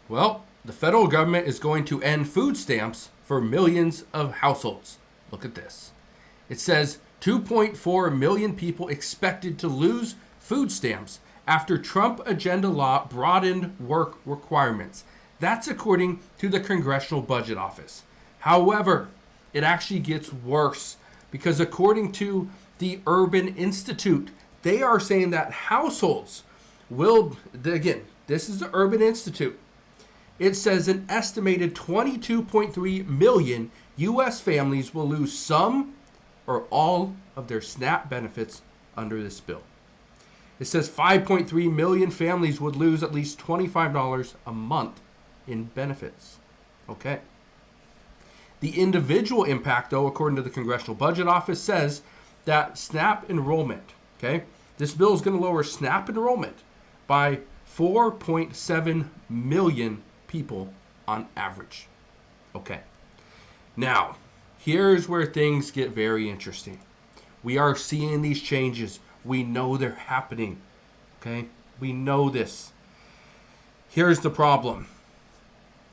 Well, the federal government is going to end food stamps for millions of households. Look at this. It says 2.4 million people expected to lose food stamps after Trump agenda law broadened work requirements. That's according to the Congressional Budget Office. However, it actually gets worse because according to the Urban Institute, they are saying that households will, again, this is the Urban Institute. It says an estimated 22.3 million U.S. families will lose some or all of their SNAP benefits under this bill. It says 5.3 million families would lose at least $25 a month in benefits. Okay. The individual impact, though, according to the Congressional Budget Office, says that SNAP enrollment, okay, this bill is going to lower SNAP enrollment by 4.7 million people on average. Okay. Now, here's where things get very interesting. We are seeing these changes. We know they're happening. Okay? We know this. Here's the problem.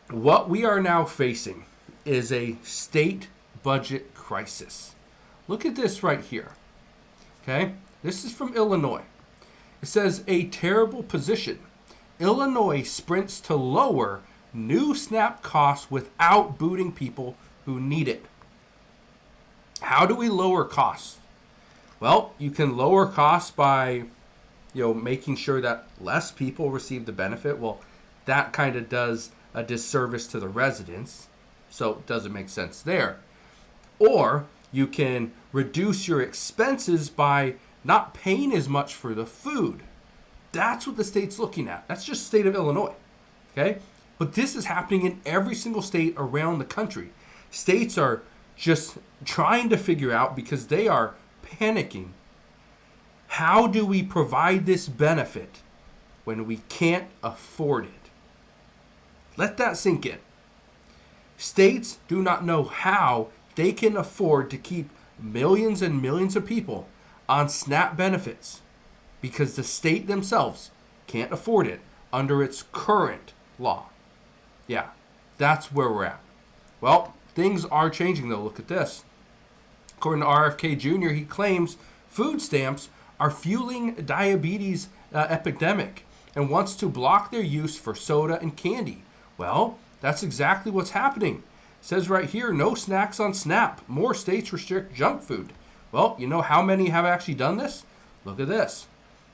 What we are now facing is a state budget crisis. Look at this right here. Okay? This is from Illinois. It says a terrible position. Illinois sprints to lower new SNAP costs without booting people who need it. How do we lower costs? Well, you can lower costs by, making sure that less people receive the benefit. Well, that kind of does a disservice to the residents, so it doesn't make sense there. Or you can reduce your expenses by not paying as much for the food. That's what the state's looking at. That's just the state of Illinois. Okay? But this is happening in every single state around the country. States are just trying to figure out, because they are panicking, how do we provide this benefit when we can't afford it? Let that sink in. States do not know how they can afford to keep millions and millions of people on SNAP benefits because the state themselves can't afford it under its current law. Yeah, that's where we're at. Well, things are changing though. Look at this. According to RFK Jr., he claims food stamps are fueling diabetes epidemic and wants to block their use for soda and candy. Well, that's exactly what's happening. It says right here, no snacks on SNAP. More states restrict junk food. Well, you know how many have actually done this? Look at this.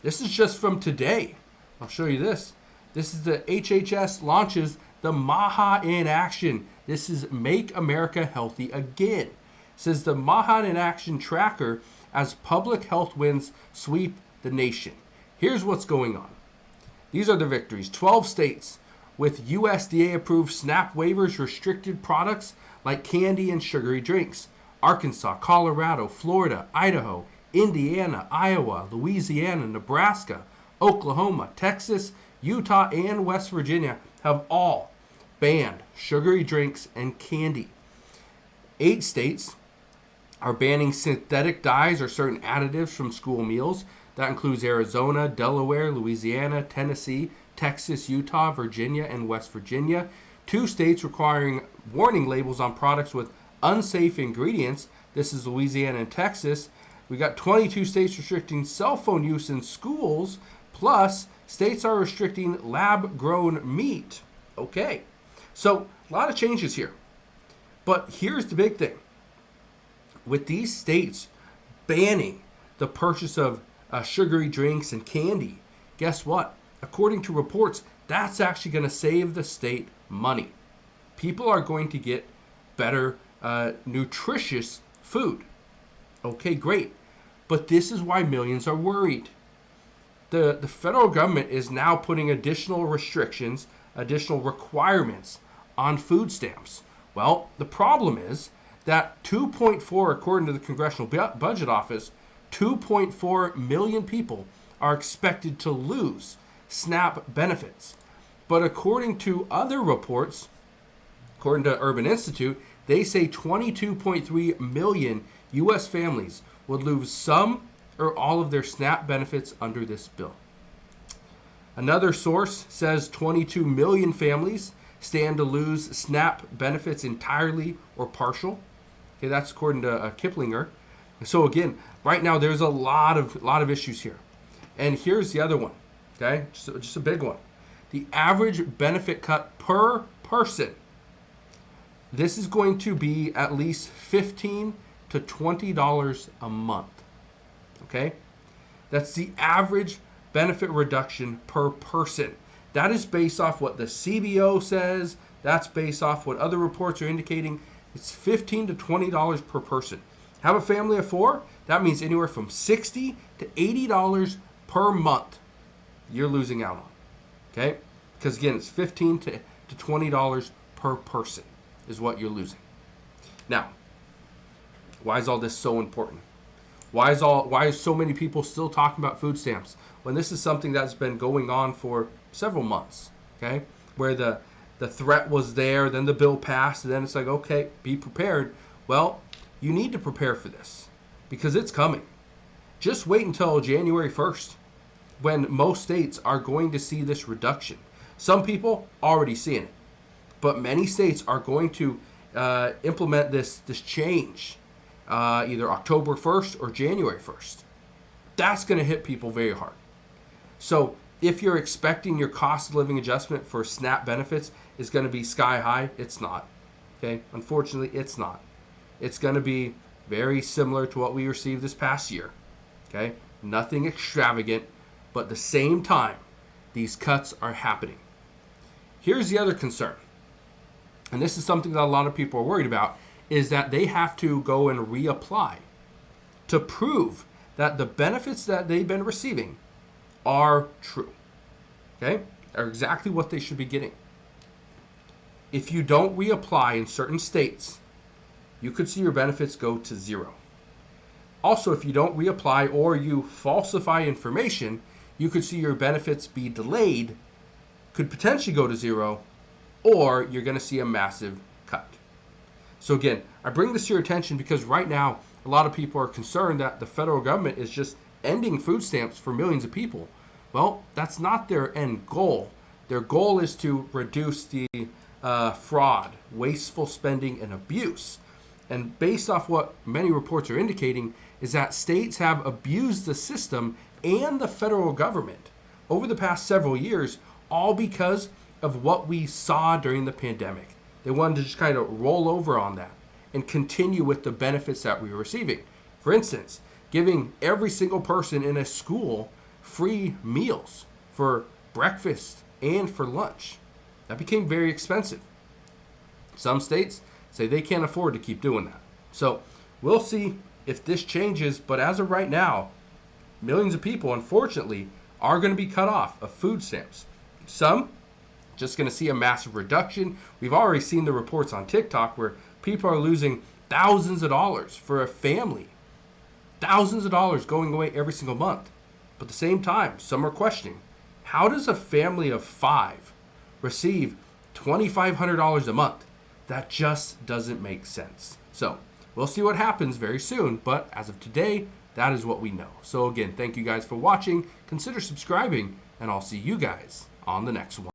This is just from today. I'll show you this. This is the HHS launches the MAHA in action. This is Make America Healthy Again. It says the MAHA in action tracker as public health wins sweep the nation. Here's what's going on. These are the victories. 12 states with USDA-approved SNAP waivers restricted products like candy and sugary drinks. Arkansas, Colorado, Florida, Idaho, Indiana, Iowa, Louisiana, Nebraska, Oklahoma, Texas, Utah, and West Virginia have all banned sugary drinks and candy. 8 states are banning synthetic dyes or certain additives from school meals. That includes Arizona, Delaware, Louisiana, Tennessee, Texas, Utah, Virginia, and West Virginia. 2 states requiring warning labels on products with unsafe ingredients. This is Louisiana and Texas. We got 22 states restricting cell phone use in schools, plus states are restricting lab-grown meat. Okay, so a lot of changes here. But here's the big thing. With these states banning the purchase of sugary drinks and candy, guess what? According to reports, that's actually going to save the state money. People are going to get better, nutritious food. Okay, great. But this is why millions are worried. The federal government is now putting additional restrictions, additional requirements on food stamps. Well, the problem is that 2.4, according to the Congressional Budget Office, 2.4 million people are expected to lose SNAP benefits. But according to other reports, according to Urban Institute, they say 22.3 million U.S. families would lose some or all of their SNAP benefits under this bill. Another source says 22 million families stand to lose SNAP benefits entirely or partial. Okay, that's according to Kiplinger. So again, right now there's a lot of issues here. And here's the other one. Okay, just a big one. The average benefit cut per person. This is going to be at least $15 to $20 a month. Okay, that's the average benefit reduction per person. That is based off what the CBO says. That's based off what other reports are indicating. It's $15 to $20 per person. Have a family of 4, that means anywhere from $60 to $80 per month you're losing out on. Okay? Because again, it's $15 to $20 per person is what you're losing. Now, why is all this so important? Why is so many people still talking about food stamps when this is something that's been going on for several months? Okay? Where the threat was there, then the bill passed, and then it's like, okay, be prepared. Well, you need to prepare for this because it's coming. Just wait until January 1st when most states are going to see this reduction. Some people already seeing it, but many states are going to implement this change either October 1st or January 1st. That's going to hit people very hard. So if you're expecting your cost of living adjustment for SNAP benefits is going to be sky high, it's not. Okay, unfortunately, it's not. It's going to be very similar to what we received this past year. Okay, nothing extravagant, but at the same time, these cuts are happening. Here's the other concern, and this is something that a lot of people are worried about, is that they have to go and reapply to prove that the benefits that they've been receiving are true. Okay, are exactly what they should be getting. If you don't reapply in certain states, you could see your benefits go to zero. Also, if you don't reapply or you falsify information, you could see your benefits be delayed, could potentially go to zero, or you're going to see a massive cut. So again, I bring this to your attention because right now, a lot of people are concerned that the federal government is just ending food stamps for millions of people. Well, that's not their end goal. Their goal is to reduce the fraud, wasteful spending, and abuse. And based off what many reports are indicating is that states have abused the system and the federal government over the past several years, all because of what we saw during the pandemic. They wanted to just kind of roll over on that and continue with the benefits that we were receiving. For instance, giving every single person in a school free meals for breakfast and for lunch. That became very expensive. Some states say they can't afford to keep doing that. So we'll see if this changes, but as of right now, millions of people, unfortunately, are going to be cut off of food stamps. Some just going to see a massive reduction. We've already seen the reports on TikTok where people are losing thousands of dollars for a family. Thousands of dollars going away every single month. But at the same time, some are questioning, how does a family of 5 receive $2,500 a month? That just doesn't make sense. So we'll see what happens very soon. But as of today, that is what we know. So again, thank you guys for watching. Consider subscribing, and I'll see you guys on the next one.